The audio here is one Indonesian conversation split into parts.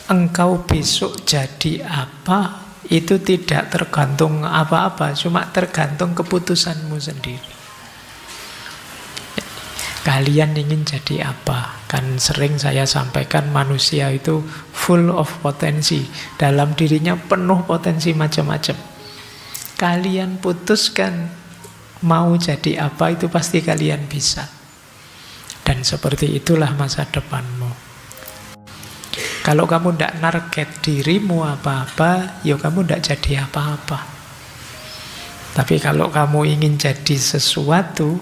engkau besok jadi apa, itu tidak tergantung apa-apa, cuma tergantung keputusanmu sendiri. Kalian ingin jadi apa? Kan sering saya sampaikan manusia itu full of potensi. Dalam dirinya penuh potensi macam-macam. Kalian putuskan mau jadi apa, itu pasti kalian bisa. Dan seperti itulah masa depanmu. Kalau kamu tidak narget dirimu apa-apa, ya kamu tidak jadi apa-apa. Tapi kalau kamu ingin jadi sesuatu,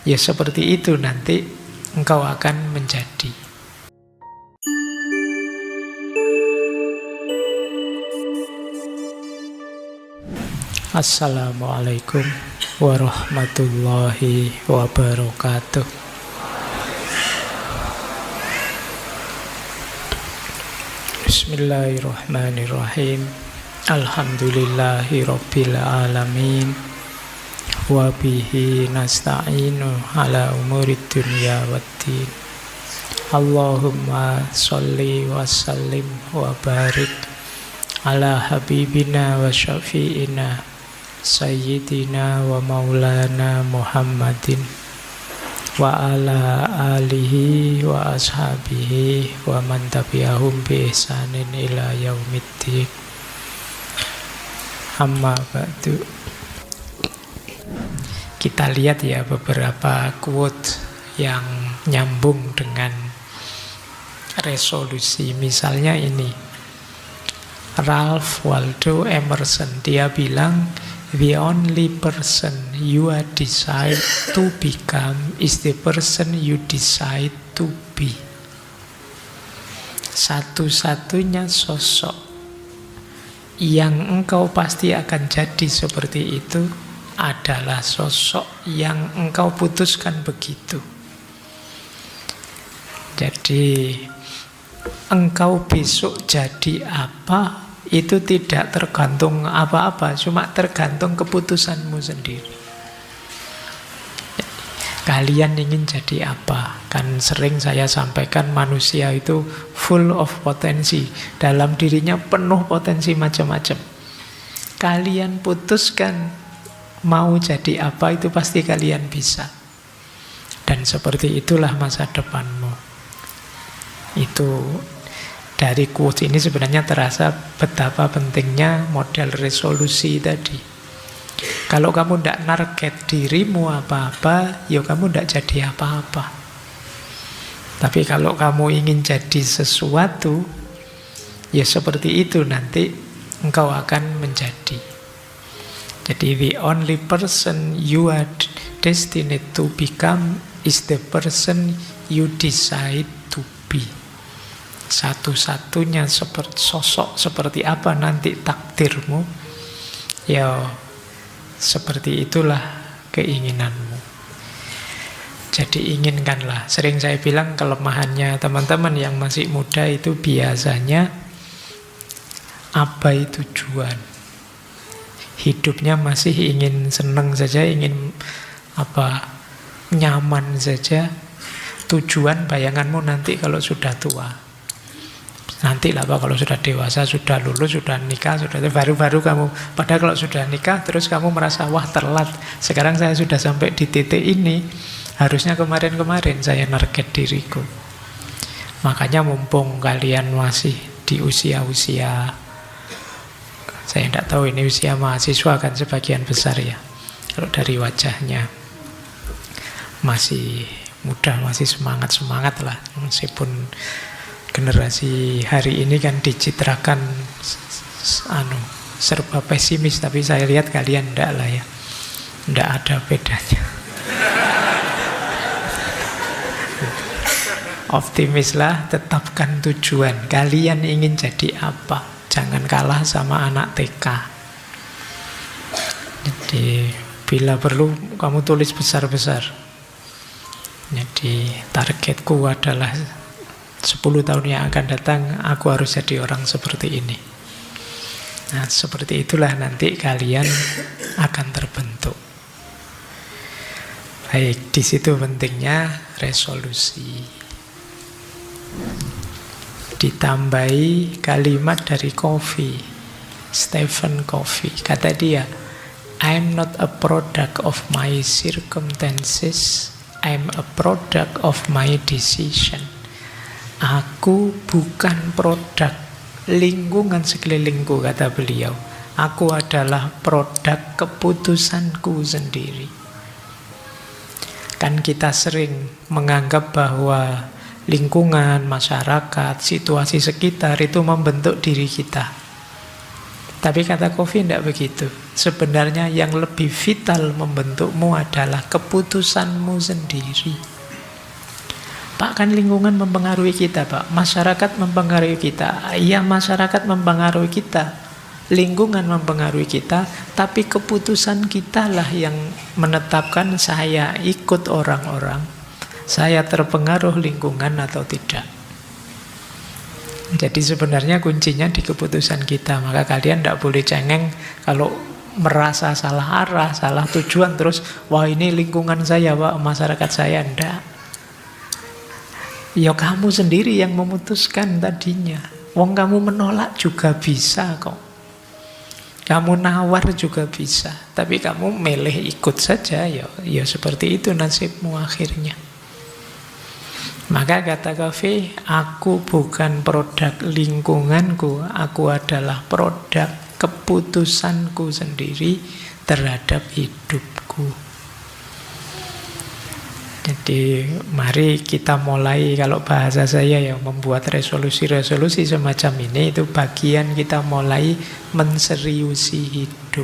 ya seperti itu nanti engkau akan menjadi. Assalamualaikum warahmatullahi wabarakatuh. Bismillahirrahmanirrahim. Alhamdulillahi rabbil alamin. Wa bihi nasta'inu ala umurid dunya waddin. Allahumma sholli wa sallim wa barik ala habibina wa syafi'ina sayyidina wa maulana Muhammadin wa ala alihi wa ashabihi wa man tabi'ahum bi ihsanin ila yaumiddin. Amma ba'du. Kita lihat ya beberapa quote yang nyambung dengan resolusi. Misalnya ini, Ralph Waldo Emerson, dia bilang, the only person you decide to become is the person you decide to be. Satu-satunya sosok yang engkau pasti akan jadi seperti itu adalah sosok yang engkau putuskan begitu. Jadi engkau besok jadi apa, itu tidak tergantung apa-apa, cuma tergantung keputusanmu sendiri. Kalian ingin jadi apa? Kan sering saya sampaikan manusia itu full of potensi. Dalam dirinya penuh potensi macam-macam. Kalian putuskan mau jadi apa, itu pasti kalian bisa. Dan seperti itulah masa depanmu. Itu dari quote ini sebenarnya terasa betapa pentingnya model resolusi tadi. Kalau kamu tidak narget dirimu apa-apa, ya kamu tidak jadi apa-apa. Tapi kalau kamu ingin jadi sesuatu, ya seperti itu nanti engkau akan menjadi. Jadi the only person you are destined to become is the person you decide to be. Satu-satunya sosok seperti apa nanti takdirmu, ya seperti itulah keinginanmu. Jadi inginkanlah. Sering saya bilang kelemahannya teman-teman yang masih muda itu biasanya abai tujuan. Hidupnya masih ingin senang saja, ingin nyaman saja. Tujuan bayanganmu nanti kalau sudah tua. Nanti lah kalau sudah dewasa, sudah lulus, sudah nikah, sudah baru-baru kamu. Padahal kalau sudah nikah terus kamu merasa wah telat. Sekarang saya sudah sampai di titik ini. Harusnya kemarin-kemarin saya narget diriku. Makanya mumpung kalian masih di usia-usia, saya tidak tahu ini usia mahasiswa kan sebagian besar ya. Kalau dari wajahnya masih muda, masih semangat-semangat lah. Meskipun generasi hari ini kan dicitrakan serba pesimis, tapi saya lihat kalian tidak lah ya. Tidak ada bedanya. Optimislah, tetapkan tujuan. Kalian ingin jadi apa? Jangan kalah sama anak TK. Jadi bila perlu kamu tulis besar-besar. Jadi targetku adalah 10 tahun yang akan datang aku harus jadi orang seperti ini. Nah, seperti itulah nanti kalian akan terbentuk. Baik, di situ pentingnya resolusi. Ditambahi kalimat dari Covey, Stephen Covey. Kata dia, I'm not a product of my circumstances, I'm a product of my decision. Aku bukan produk lingkungan sekelilingku, kata beliau. Aku adalah produk keputusanku sendiri. Kan kita sering menganggap bahwa lingkungan, masyarakat, situasi sekitar itu membentuk diri kita. Tapi kata Covey tidak begitu. Sebenarnya yang lebih vital membentukmu adalah keputusanmu sendiri. Pak, kan lingkungan mempengaruhi kita, Pak. Masyarakat mempengaruhi kita. Iya, masyarakat mempengaruhi kita. Lingkungan mempengaruhi kita, tapi keputusan kitalah yang menetapkan saya ikut orang-orang, saya terpengaruh lingkungan atau tidak. Jadi sebenarnya kuncinya di keputusan kita. Maka kalian tidak boleh cengeng kalau merasa salah arah, salah tujuan, terus wah ini lingkungan saya, Pak, masyarakat saya. Tidak. Ya kamu sendiri yang memutuskan tadinya. Wong kamu menolak juga bisa kok. Kamu nawar juga bisa, tapi kamu milih ikut saja, ya seperti itu nasibmu akhirnya. Maka kata Covey, aku bukan produk lingkunganku, aku adalah produk keputusanku sendiri terhadap hidupku. Jadi mari kita mulai, kalau bahasa saya ya, membuat resolusi-resolusi semacam ini, itu bagian kita mulai menseriusi hidup.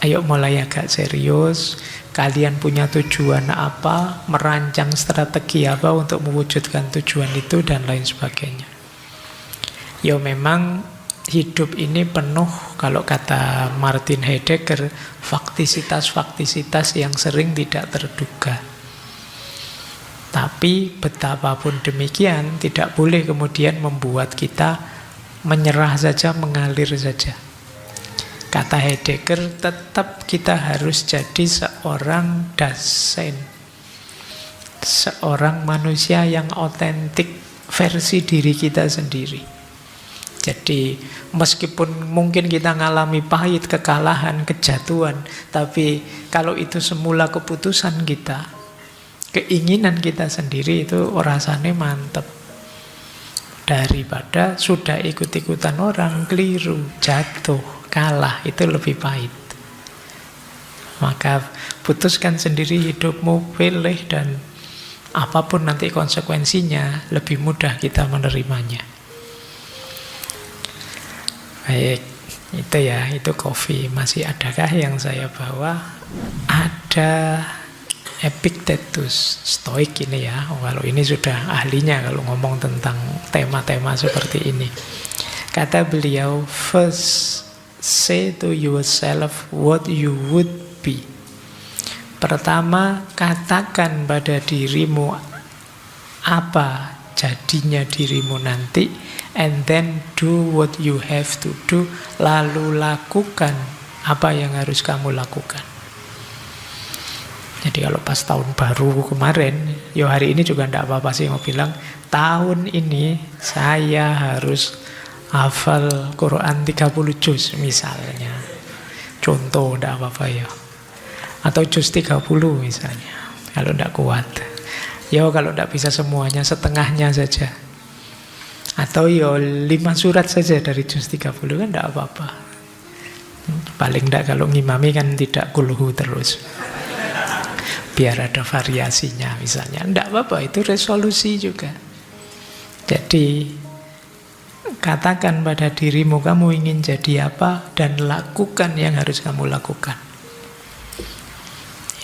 Ayo mulai agak serius, kalian punya tujuan apa, merancang strategi apa untuk mewujudkan tujuan itu, dan lain sebagainya. Ya memang hidup ini penuh, kalau kata Martin Heidegger, faktisitas-faktisitas yang sering tidak terduga. Tapi betapapun demikian, tidak boleh kemudian membuat kita menyerah saja, mengalir saja. Kata Heidegger, tetap kita harus jadi seorang Dasein, seorang manusia yang otentik versi diri kita sendiri. Jadi meskipun mungkin kita ngalami pahit, kekalahan, kejatuhan, tapi kalau itu semula keputusan kita, keinginan kita sendiri, itu rasanya mantep. Daripada sudah ikut-ikutan orang, keliru, jatuh, kalah, itu lebih pahit. Maka putuskan sendiri hidupmu, pilih, dan apapun nanti konsekuensinya, lebih mudah kita menerimanya. Baik, itu ya, itu Covey. Masih adakah yang saya bawa? Ada Epictetus, Stoik ini ya. Kalau ini sudah ahlinya kalau ngomong tentang tema-tema seperti ini. Kata beliau, first say to yourself what you would be. Pertama, katakan pada dirimu apa jadinya dirimu nanti, and then do what you have to do. Lalu lakukan apa yang harus kamu lakukan. Jadi kalau pas tahun baru kemarin, ya hari ini juga tidak apa-apa sih mau bilang, tahun ini saya harus hafal Quran 30 juz misalnya. Contoh, tidak apa-apa ya. Atau juz 30 misalnya, kalau tidak kuat. Ya kalau tidak bisa semuanya, setengahnya saja. Atau ya 5 surat saja dari juz 30 kan tidak apa-apa. Paling tidak kalau ngimami kan tidak kulhu terus. Biar ada variasinya misalnya. Tidak apa-apa, itu resolusi juga. Jadi katakan pada dirimu kamu ingin jadi apa, dan lakukan yang harus kamu lakukan.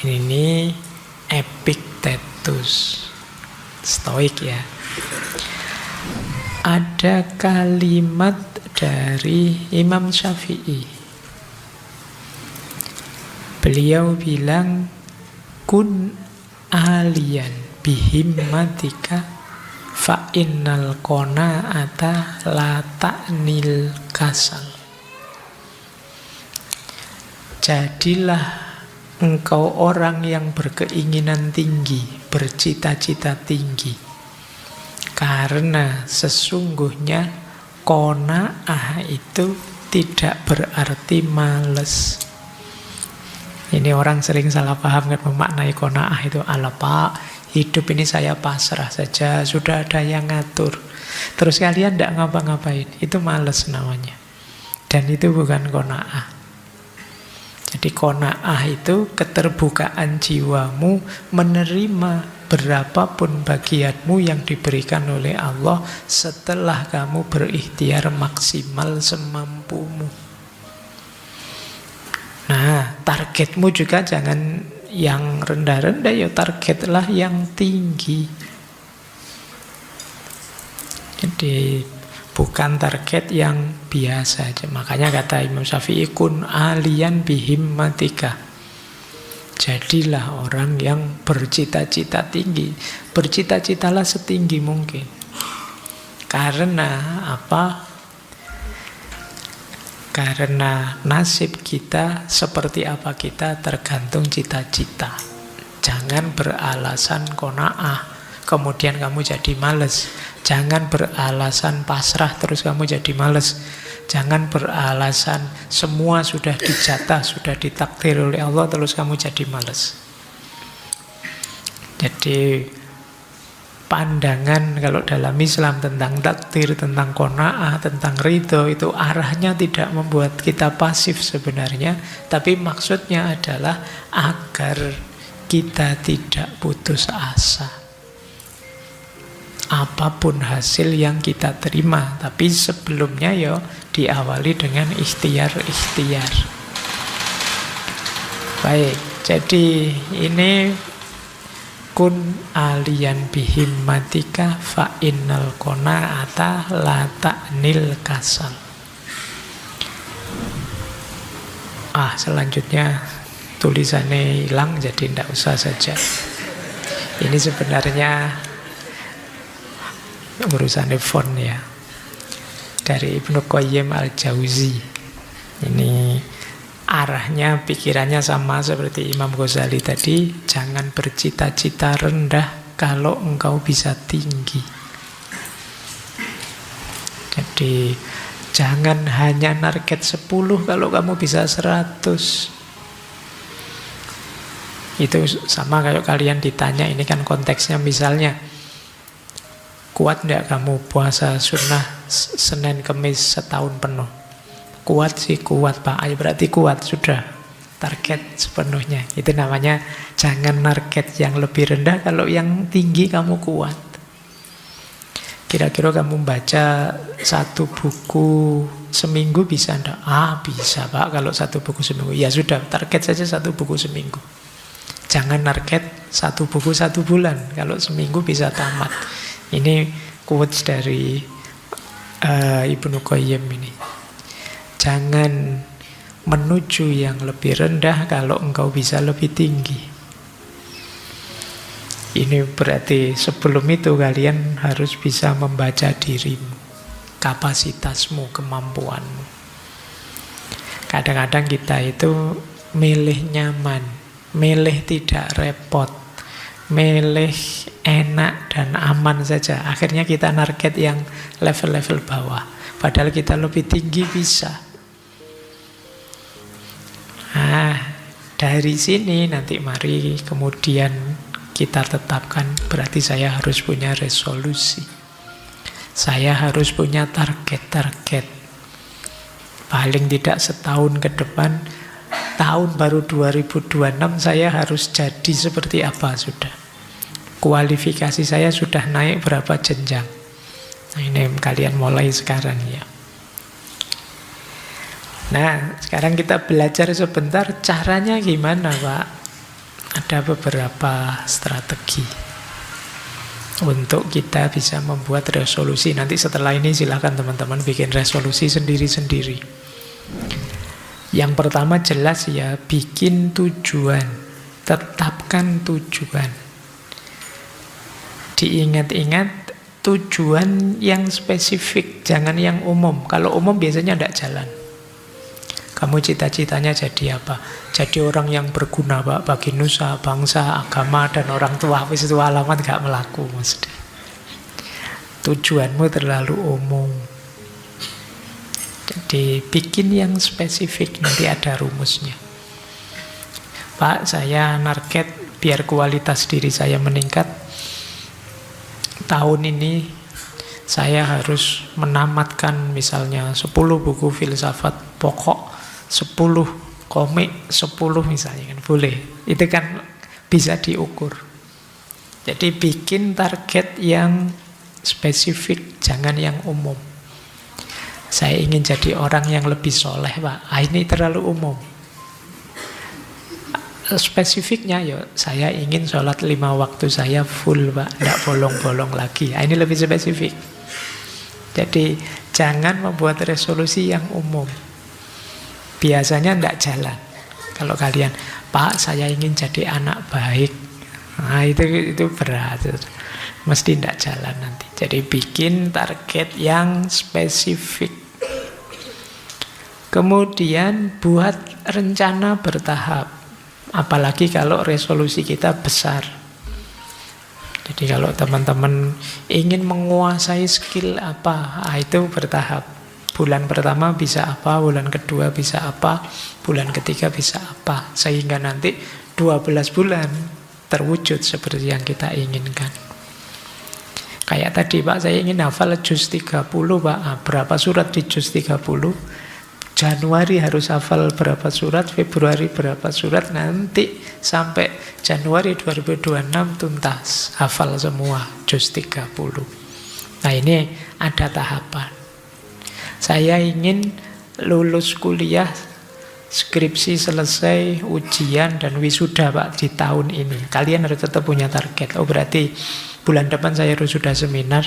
Ini Epictetus, Stoik ya. Ada kalimat dari Imam Syafi'i. Beliau bilang, kun alian bihimmatika fa innal qanaata la ta'nil kasal. Jadilah engkau orang yang berkeinginan tinggi, bercita-cita tinggi. Karena sesungguhnya qanaah itu tidak berarti males. Ini orang sering salah paham kan memaknai qanaah itu, ala Pak, hidup ini saya pasrah saja, sudah ada yang ngatur. Terus kalian tidak ngapa-ngapain, itu males namanya. Dan itu bukan qanaah. Jadi qanaah itu keterbukaan jiwamu menerima berapapun bagianmu yang diberikan oleh Allah setelah kamu berikhtiar maksimal semampumu. Nah, targetmu juga jangan yang rendah-rendah, ya targetlah yang tinggi. Jadi bukan target yang biasa aja. Makanya kata Imam Syafi'i, kun alian bihimmatika. Jadilah orang yang bercita-cita tinggi. Bercita-citalah setinggi mungkin. Karena apa? Karena nasib kita seperti apa kita tergantung cita-cita. Jangan beralasan qanaah, kemudian kamu jadi males. Jangan beralasan pasrah terus kamu jadi males. Jangan beralasan semua sudah dijatah, sudah ditakdir oleh Allah terus kamu jadi males. Jadi pandangan kalau dalam Islam tentang takdir, tentang qanaah, tentang ridho itu arahnya tidak membuat kita pasif sebenarnya, tapi maksudnya adalah agar kita tidak putus asa. Apapun hasil yang kita terima, tapi sebelumnya ya diawali dengan ikhtiar-ikhtiar. Baik, jadi ini kun alian bihimmatika fa innal qanaata la ta'nil kasal. Selanjutnya tulisannya hilang jadi tidak usah saja. Ini sebenarnya urusan font ya, dari Ibnu Qayyim al-Jauzi. Ini arahnya, pikirannya sama seperti Imam Ghazali tadi. Jangan bercita-cita rendah kalau engkau bisa tinggi. Jadi jangan hanya target 10 kalau kamu bisa 100. Itu sama kayak kalian ditanya, ini kan konteksnya misalnya, kuat enggak kamu puasa sunnah Senin Kemis setahun penuh? Kuat sih, kuat Pak. Ayo berarti kuat, sudah. Target sepenuhnya. Itu namanya jangan target yang lebih rendah kalau yang tinggi kamu kuat. Kira-kira kamu baca 1 buku seminggu bisa enggak? Bisa Pak kalau 1 buku seminggu. Ya sudah, target saja 1 buku seminggu. Jangan target 1 buku 1 bulan. Kalau seminggu bisa tamat. Ini quotes dari Ibnu Qayyim ini. Jangan menuju yang lebih rendah kalau engkau bisa lebih tinggi. Ini berarti sebelum itu kalian harus bisa membaca dirimu, kapasitasmu, kemampuanmu. Kadang-kadang kita itu milih nyaman, milih tidak repot, milih enak dan aman saja. Akhirnya kita target yang level-level bawah. Padahal kita lebih tinggi bisa. Dari sini nanti mari kemudian kita tetapkan, berarti saya harus punya resolusi. Saya harus punya target-target. Paling tidak setahun ke depan, tahun baru 2026 saya harus jadi seperti apa sudah. Kualifikasi saya sudah naik berapa jenjang. Nah, ini kalian mulai sekarang ya. Nah, sekarang kita belajar sebentar caranya gimana Pak. Ada beberapa strategi untuk kita bisa membuat resolusi. Nanti setelah ini silakan teman-teman bikin resolusi sendiri-sendiri. Yang pertama jelas ya, bikin tujuan. Tetapkan tujuan. Diingat-ingat tujuan yang spesifik, jangan yang umum. Kalau umum biasanya tidak jalan. Kamu cita-citanya jadi apa? Jadi orang yang berguna Pak, bagi nusa, bangsa, agama, dan orang tua. Wis itu alamat gak melaku mesti. tujuanmu terlalu umum. Jadi bikin yang spesifik, nanti ada rumusnya. Pak, saya target biar kualitas diri saya meningkat. Tahun ini saya harus menamatkan misalnya 10 buku filsafat pokok, 10 komik, 10 misalnya, kan boleh. Itu kan bisa diukur. Jadi bikin target yang spesifik, jangan yang umum. Saya ingin jadi orang yang lebih soleh, Pak. Ini terlalu umum. Spesifiknya, ya saya ingin sholat 5 waktu saya full, Pak. Tidak bolong-bolong lagi. Ini lebih spesifik. Jadi jangan membuat resolusi yang umum. Biasanya tidak jalan. Kalau kalian, Pak, saya ingin jadi anak baik. Nah, itu berat. Mesti tidak jalan nanti. Jadi bikin target yang spesifik. Kemudian buat rencana bertahap. Apalagi kalau resolusi kita besar. Jadi kalau teman-teman ingin menguasai skill apa, itu bertahap. Bulan pertama bisa apa, bulan kedua bisa apa, bulan ketiga bisa apa. Sehingga nanti 12 bulan terwujud seperti yang kita inginkan. Kayak tadi, Pak, saya ingin hafal juz 30, Pak. Berapa surat di juz 30? Januari harus hafal berapa surat, Februari berapa surat, nanti sampai Januari 2026 tuntas, hafal semua juz 30. Nah, ini ada tahapan. Saya ingin lulus kuliah, skripsi selesai, ujian dan wisuda, Pak, di tahun ini. Kalian harus tetap punya target. Oh, berarti bulan depan saya harus sudah seminar,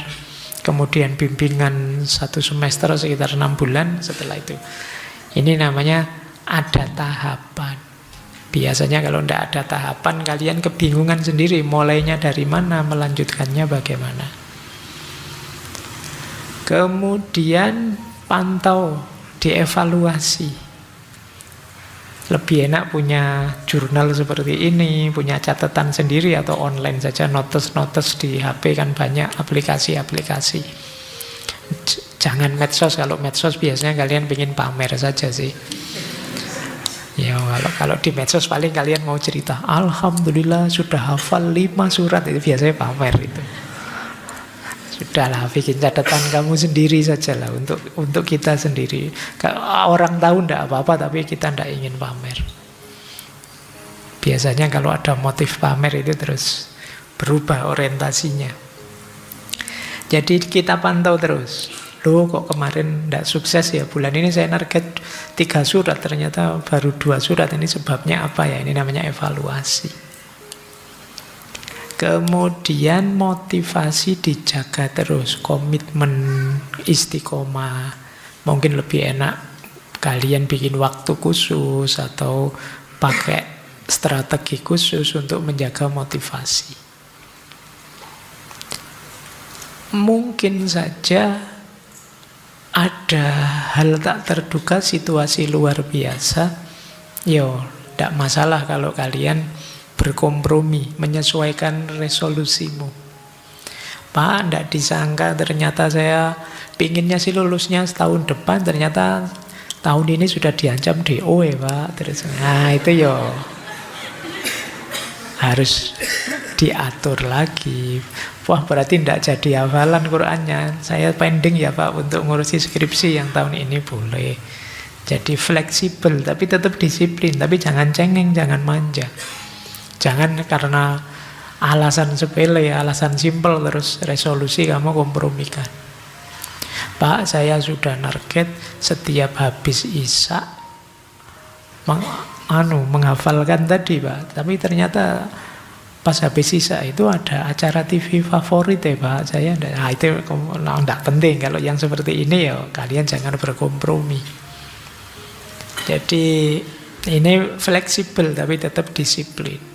kemudian bimbingan 1 semester sekitar 6 bulan setelah itu. Ini namanya ada tahapan. Biasanya kalau tidak ada tahapan, kalian kebingungan sendiri, mulainya dari mana, melanjutkannya bagaimana. Kemudian pantau, dievaluasi. Lebih enak punya jurnal seperti ini, punya catatan sendiri atau online saja, notes-notes di HP kan banyak aplikasi-aplikasi. Jangan medsos, kalau medsos biasanya kalian pengen pamer saja sih. Ya, kalau di medsos paling kalian mau cerita, alhamdulillah sudah hafal 5 surat, itu biasanya pamer itu. Sudahlah, bikin catatan kamu sendiri saja lah, untuk kita sendiri. Orang tahu tidak apa-apa, tapi kita tidak ingin pamer. Biasanya kalau ada motif pamer itu terus berubah orientasinya. Jadi kita pantau terus. Loh, kok kemarin tidak sukses ya, bulan ini saya target 3 surat, ternyata baru 2 surat, ini sebabnya apa ya? Ini namanya evaluasi. Kemudian motivasi dijaga terus, komitmen, istiqomah. Mungkin lebih enak kalian bikin waktu khusus atau pakai strategi khusus untuk menjaga motivasi. Mungkin saja ada hal tak terduga, situasi luar biasa. Tidak masalah kalau kalian berkompromi, menyesuaikan resolusimu. Pak, tidak disangka ternyata saya pinginnya sih lulusnya setahun depan, ternyata tahun ini sudah diancam DO ya, Pak. Terus, nah itu harus diatur lagi. Wah, berarti tidak jadi hafalan Qur'annya. Saya pending ya, Pak, untuk ngurusi skripsi yang tahun ini, boleh. Jadi fleksibel, tapi tetap disiplin. Tapi jangan cengeng, jangan manja. Jangan karena alasan sepele, alasan simpel, terus resolusi kamu kompromikan. Pak, saya sudah target setiap habis Isya menghafalkan tadi, Pak. Tapi ternyata pas habis Isya itu ada acara TV favorit ya, Pak. Saya itu tidak penting. Kalau yang seperti ini ya kalian jangan berkompromi. Jadi ini fleksibel tapi tetap disiplin.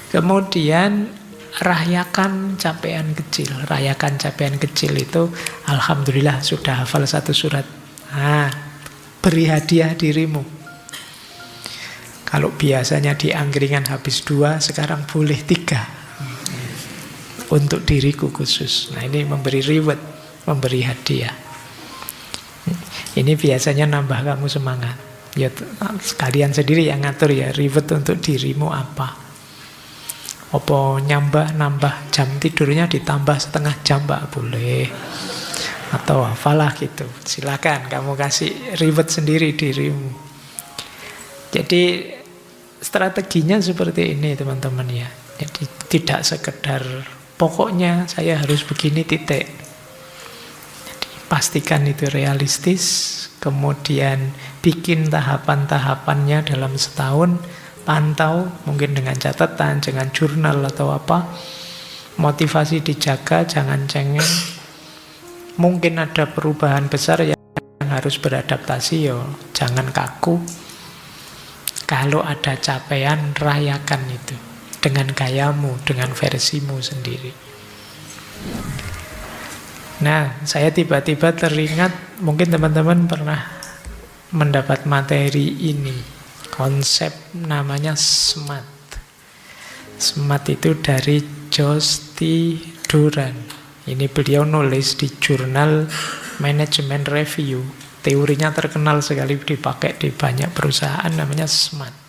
Kemudian rayakan capaian kecil. Rayakan capaian kecil itu, alhamdulillah sudah hafal 1 surat. Beri hadiah dirimu. Kalau biasanya di angkringan habis 2, sekarang boleh 3. untuk diriku khusus. Nah ini memberi reward, memberi hadiah. Ini biasanya nambah kamu semangat. Ya sekalian sendiri yang ngatur ya, reward untuk dirimu apa. Apa nambah jam tidurnya ditambah setengah jam, Pak, boleh. Atau apalah gitu. Silakan kamu kasih reward sendiri dirimu. Jadi strateginya seperti ini teman-teman ya. Jadi tidak sekedar pokoknya saya harus begini titik. Jadi pastikan itu realistis, kemudian bikin tahapan-tahapannya dalam setahun, pantau mungkin dengan catatan, dengan jurnal atau apa. Motivasi dijaga, jangan cengeng. Mungkin ada perubahan besar yang harus beradaptasi, yo jangan kaku. Kalau ada capaian, rayakan itu dengan gayamu, dengan versimu sendiri. Nah, saya tiba-tiba teringat, mungkin teman-teman pernah mendapat materi ini. Konsep namanya SMART. SMART itu dari Josh T. Duran. Ini beliau nulis di jurnal Management Review. Teorinya terkenal sekali, dipakai di banyak perusahaan, namanya SMART.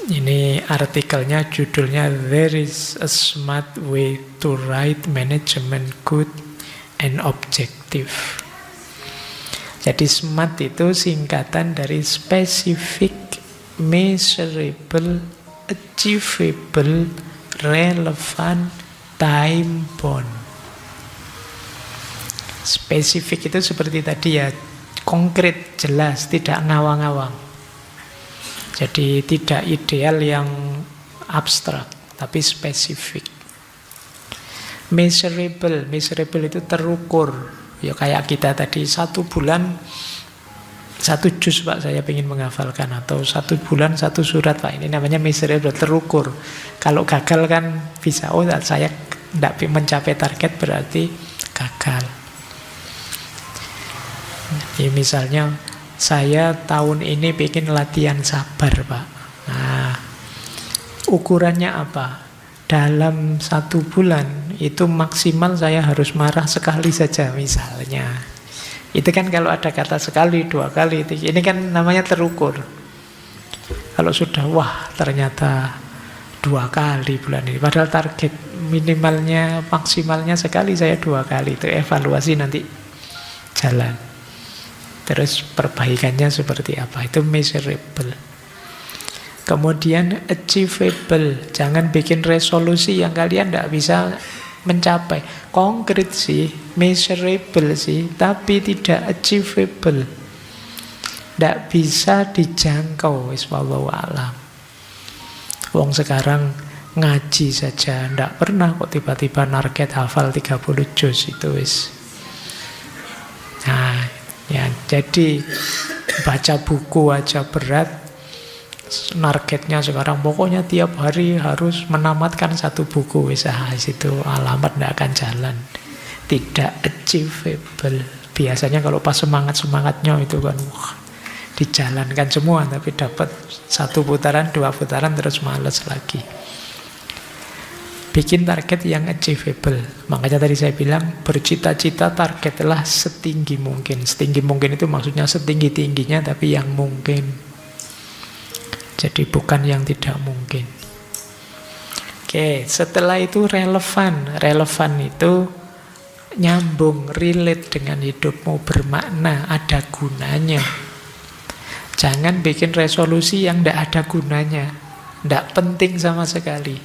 Ini artikelnya, judulnya There is a Smart Way to Write Management Good and Objective. Jadi SMART itu singkatan dari Specific, Measurable, Achievable, Relevant, Time Bound. Spesifik itu seperti tadi ya, konkret, jelas, tidak ngawang-ngawang. Jadi tidak ideal yang abstrak, tapi spesifik. Measurable itu terukur. Ya kayak kita tadi, 1 bulan 1 juz, Pak, saya ingin menghafalkan. Atau 1 bulan 1 surat, Pak. Ini namanya measurable, terukur. Kalau gagal kan bisa, oh saya tidak mencapai target berarti gagal. Jadi misalnya saya tahun ini bikin latihan sabar, Pak. Nah, ukurannya apa? Dalam 1 bulan itu maksimal saya harus marah sekali saja misalnya. Itu kan kalau ada kata sekali, 2 kali, ini kan namanya terukur. Kalau sudah, wah ternyata 2 kali bulan ini, padahal target minimalnya, maksimalnya sekali, saya 2 kali. Itu evaluasi nanti jalan. Terus perbaikannya seperti apa? Itu measurable. Kemudian achievable. Jangan bikin resolusi yang kalian tidak bisa mencapai. Konkret sih, measurable sih, tapi tidak achievable. Tidak bisa dijangkau. Wallahu a'lam. Wong sekarang ngaji saja tidak pernah kok tiba-tiba target hafal 30 juz itu wis. Nah, ya, jadi baca buku aja berat. Targetnya sekarang pokoknya tiap hari harus menamatkan 1 buku. Itu alamat tidak akan jalan. Tidak achievable. Biasanya kalau pas semangat-semangatnya itu kan dijalankan semua, tapi dapat 1 putaran, 2 putaran terus malas lagi. Bikin target yang achievable. Makanya tadi saya bilang, bercita-cita targetlah setinggi mungkin. Setinggi mungkin itu maksudnya setinggi-tingginya, tapi yang mungkin. Jadi bukan yang tidak mungkin. Oke, setelah itu relevan. Relevan itu nyambung, relate dengan hidupmu, bermakna, ada gunanya. Jangan bikin resolusi yang tidak ada gunanya, tidak penting sama sekali.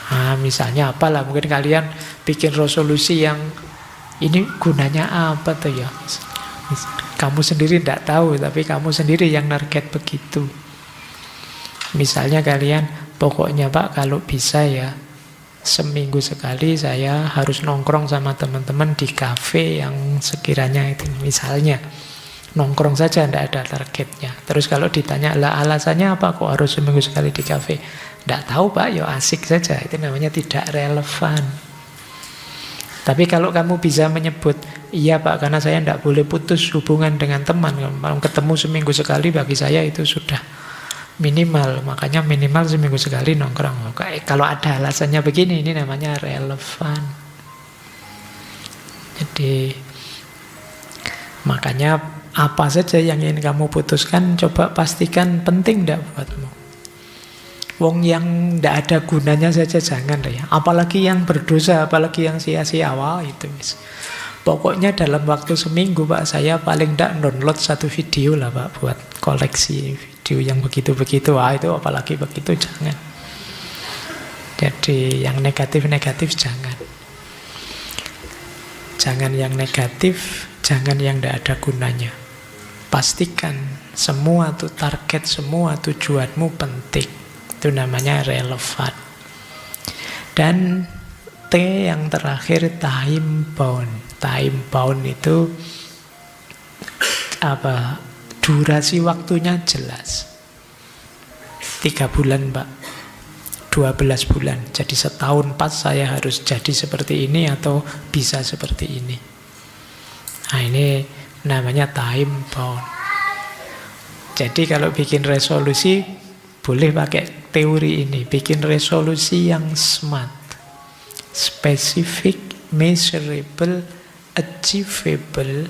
Nah, misalnya apalah, mungkin kalian bikin resolusi yang ini gunanya apa tuh ya? Kamu sendiri tidak tahu, tapi kamu sendiri yang target begitu. Misalnya kalian, pokoknya Pak kalau bisa ya, seminggu sekali saya harus nongkrong sama teman-teman di kafe yang sekiranya itu, misalnya. Nongkrong saja, tidak ada targetnya. Terus kalau ditanya, lah alasannya apa kok harus seminggu sekali di kafe? Tidak tahu Pak, ya asik saja. Itu namanya tidak relevan. Tapi kalau kamu bisa menyebut, iya Pak, karena saya tidak boleh putus hubungan dengan teman. Kalau ketemu seminggu sekali bagi saya itu sudah Minimal, makanya minimal seminggu sekali nongkrong. Kalau ada alasannya begini, ini namanya relevan. Jadi makanya apa saja yang ingin kamu putuskan, coba pastikan penting tidak buatmu. Wong yang tidak ada gunanya saja jangan ya. Apalagi yang berdosa, apalagi yang sia-sia, wah itu. Pokoknya dalam waktu seminggu Pak, saya paling tidak download satu video lah Pak, buat koleksi video yang begitu-begitu. Wah itu apalagi begitu jangan. Jadi yang negatif-negatif jangan. Jangan yang negatif, jangan yang tidak ada gunanya. Pastikan semua tuh target, semua tujuanmu penting. Itu namanya relevan. Dan T yang terakhir, time bound. Time bound itu apa? Durasi waktunya jelas. 3 bulan Pak, 12 bulan. Jadi setahun pas saya harus jadi seperti ini atau bisa seperti ini. Nah ini namanya time bound. Jadi kalau bikin resolusi boleh pakai teori ini. Bikin resolusi yang SMART. Specific, measurable, achievable,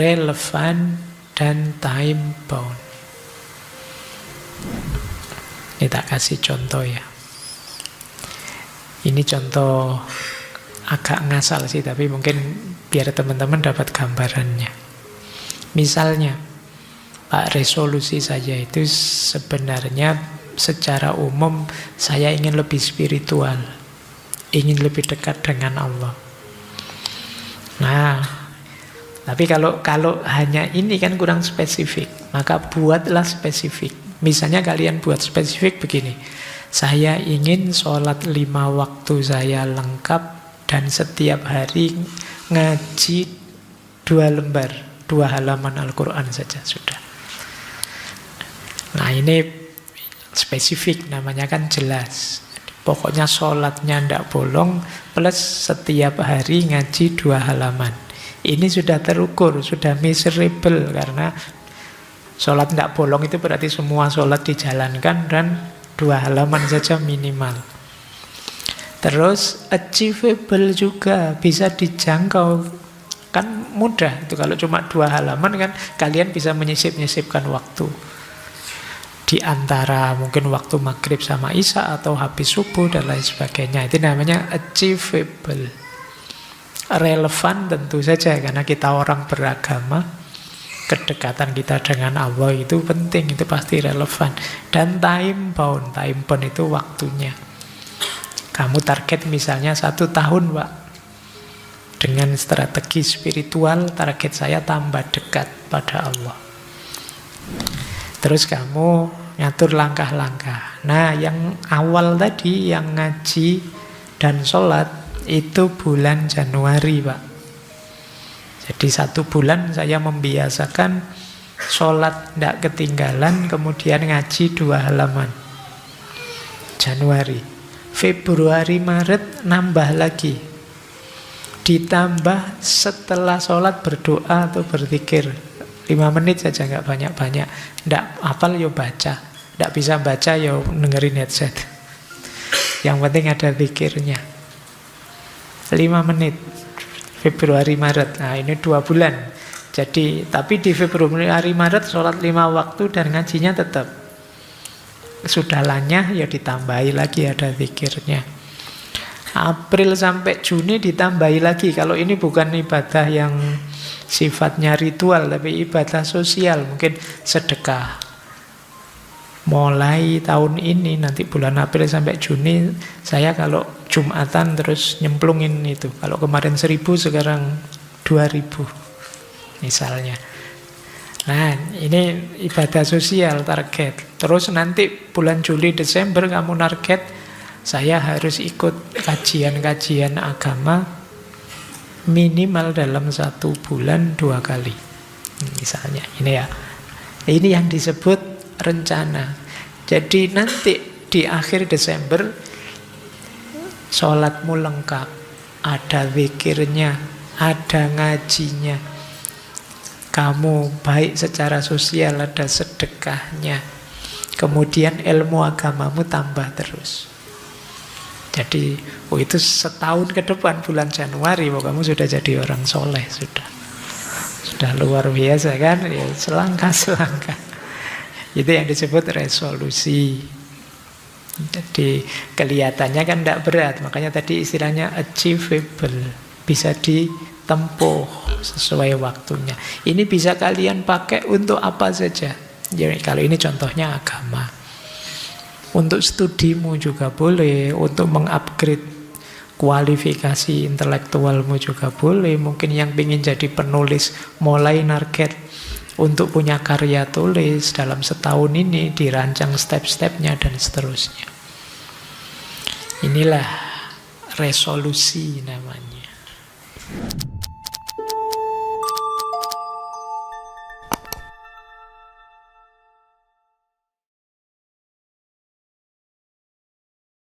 relevant, dan time bound. Ini tak kasih contoh ya. Ini contoh agak ngasal sih, tapi mungkin biar teman-teman dapat gambarannya. Misalnya, Pak, resolusi saya itu sebenarnya secara umum saya ingin lebih spiritual, ingin lebih dekat dengan Allah. Nah, tapi kalau hanya ini kan kurang spesifik, maka buatlah spesifik. Misalnya kalian buat spesifik begini, saya ingin sholat 5 waktu saya lengkap dan setiap hari ngaji 2 lembar, 2 halaman Al-Quran saja sudah. Nah ini spesifik, namanya kan jelas. Pokoknya sholatnya tidak bolong, plus setiap hari ngaji 2 halaman. Ini sudah terukur, sudah measurable, karena sholat tidak bolong itu berarti semua sholat dijalankan dan 2 halaman saja minimal. Terus achievable juga, bisa dijangkau. Kan mudah itu, kalau cuma 2 halaman kan kalian bisa menyisip-nyisipkan waktu. Di antara mungkin waktu maghrib sama isya atau habis subuh dan lain sebagainya. Itu namanya achievable. Relevan tentu saja karena kita orang beragama, kedekatan kita dengan Allah itu penting, itu pasti relevan. Dan time bound itu waktunya. Kamu target misalnya 1 tahun Pak, dengan strategi spiritual target saya tambah dekat pada Allah. Terus kamu ngatur langkah-langkah. Nah yang awal tadi, yang ngaji dan sholat, itu bulan Januari Pak. Jadi 1 bulan saya membiasakan sholat tidak ketinggalan, kemudian ngaji 2 halaman. Januari. Februari, Maret nambah lagi. Ditambah setelah sholat berdoa atau berzikir 5 menit saja, nggak banyak-banyak. Nggak hafal ya baca, nggak bisa baca ya dengerin headset. Yang penting ada zikirnya. 5 menit Februari Maret. Nah ini 2 bulan. Jadi tapi di Februari Maret sholat 5 waktu dan ngajinya tetap. Sudah lanyah ya ditambahi lagi ada zikirnya. April sampai Juni ditambahi lagi. Kalau ini bukan ibadah yang sifatnya ritual, tapi ibadah sosial, mungkin sedekah. Mulai tahun ini, nanti bulan April sampai Juni, saya kalau Jumatan terus nyemplungin itu. Kalau kemarin 1.000, sekarang 2.000 misalnya. Nah ini ibadah sosial target. Terus nanti bulan Juli, Desember kamu target, saya harus ikut kajian-kajian agama minimal dalam 1 bulan 2 kali. Misalnya ini ya. Ini yang disebut rencana. Jadi nanti di akhir Desember sholatmu lengkap, ada zikirnya, ada ngajinya. Kamu baik secara sosial, ada sedekahnya. Kemudian ilmu agamamu tambah terus. Jadi, itu setahun ke depan bulan Januari, kamu sudah jadi orang soleh, sudah luar biasa kan? Ya, selangkah-selangkah. Itu yang disebut resolusi. Jadi kelihatannya kan tidak berat, makanya tadi istilahnya achievable, bisa ditempuh sesuai waktunya. Ini bisa kalian pakai untuk apa saja. Jadi kalau ini contohnya agama. Untuk studimu juga boleh, untuk mengupgrade kualifikasi intelektualmu juga boleh. Mungkin yang ingin jadi penulis mulai target untuk punya karya tulis dalam setahun ini, dirancang step-stepnya dan seterusnya. Inilah resolusi namanya.